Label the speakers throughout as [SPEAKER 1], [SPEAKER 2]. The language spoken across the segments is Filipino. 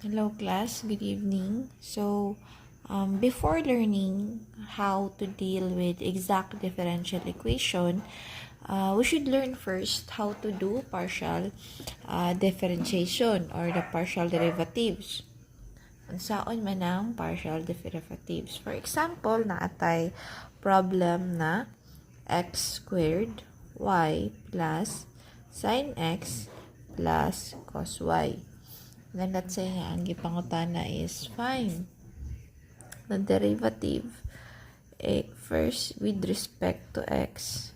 [SPEAKER 1] Hello class, good evening. Before learning how to deal with exact differential equation, we should learn first how to do partial differentiation or the partial derivatives. Unsaon man ang partial derivatives. For example, naatay problem na x squared y plus sin x plus cos y. Then let's say nga ang gipangutana is find the derivative first with respect to x.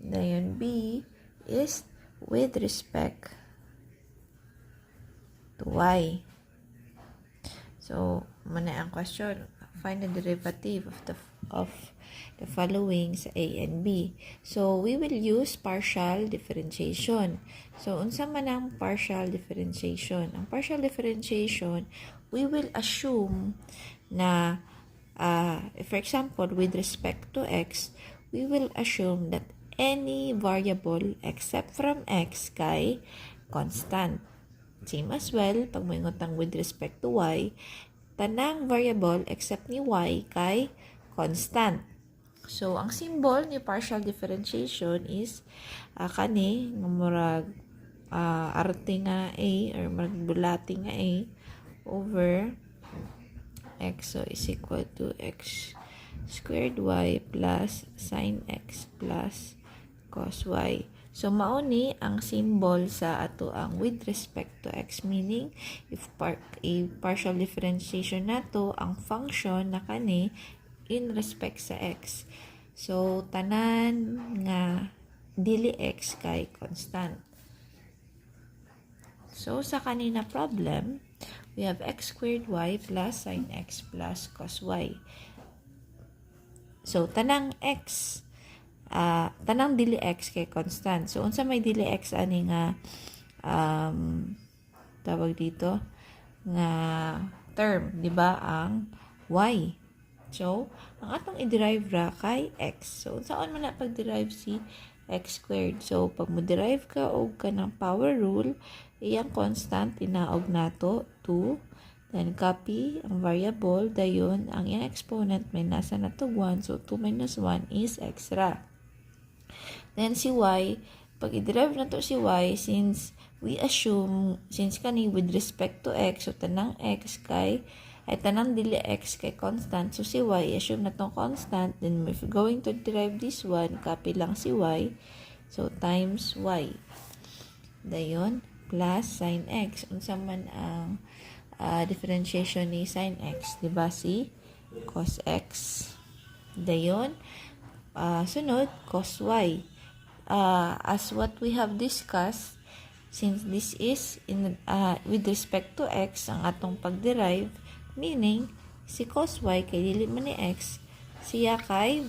[SPEAKER 1] Then b is with respect to y. So, muna ang question. Find the derivative of the following sa A and B. So, we will use partial differentiation. So, unsa man ang partial differentiation? Ang partial differentiation, we will assume na, for example, with respect to x, we will assume that any variable except from x kay constant. Same as well, pag may ngutang with respect to y, tanang variable except ni y kay constant. So, ang symbol ni partial differentiation is kani nga murag arte nga a or murag bulati nga a over x. So, is equal to x squared y plus sin x plus cos y. So, mauni ang symbol sa ato ang with respect to x, meaning if partial differentiation nato ang function na kani in respect sa x. So, tanan nga dili x kay constant. So, sa kanina problem, we have x squared y plus sin x plus cos y. So, tanang x tanang dili x kay constant. So, unsa may dili x ani nga tawag dito nga term, di ba, ang y. So, ang atong i-derive ra kay x. So, unsaon man na pag-derive si x squared? So, pag mo derive ka og kanang power rule, iyang constant tinaog nato 2. Then, copy ang variable. Dayon, ang iyang exponent may nasa nato 1. So, 2 minus 1 is x ra. Then, si y, pag i-derive na to si y, since we assume, since kani with respect to x, so tanang x kay, ay tanang dili x kay constant, so si y, assume na tong constant, then if we're going to derive this one, copy lang si y, so times y. Dayon, plus sin x. Unsa man ang differentiation ni sin x, diba si cos x. Dayon, sunod, cos y. As what we have discussed, since this is with respect to x ang atong pag-derive, meaning si cos y kay dili man ni x, siya kay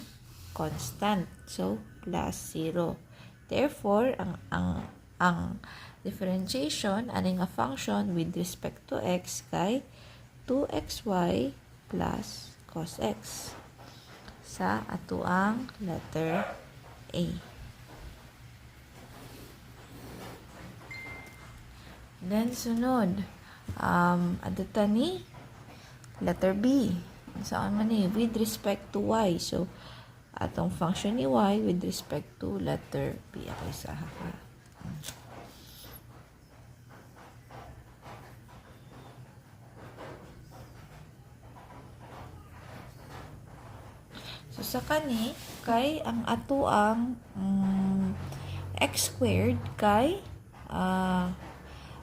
[SPEAKER 1] constant. So, plus 0. Therefore, ang differentiation aning a function with respect to x kay 2xy plus cos x sa atuang letter A. Then, sunod, adto ni letter B. Saan man ni? With respect to y. So, atong function ni y with respect to letter B. Okay, sa haka. So, sa kani, kay ang ato ang x squared kay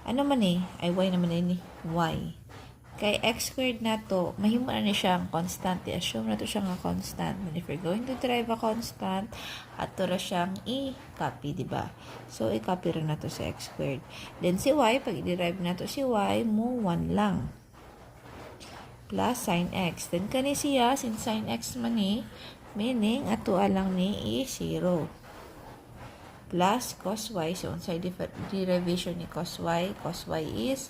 [SPEAKER 1] ano man ay y naman ni y. Kay x squared na to, mahimo na siya ang constant. I-assume na to siya nga constant. And if we're going to derive a constant, ato ra siyang i-copy, diba? So, i-copy rin na to sa x squared. Then, si y, pag i-derive na to si y, mo 1 lang. Plus sin x. Then, kani siya, since sin x man ni, meaning, ato lang ni i-0. Plus cos y. So, unsay derivation ni cos y is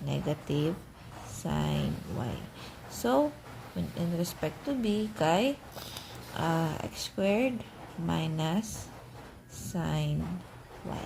[SPEAKER 1] negative sin y. So, in respect to b, kay x squared minus sin y.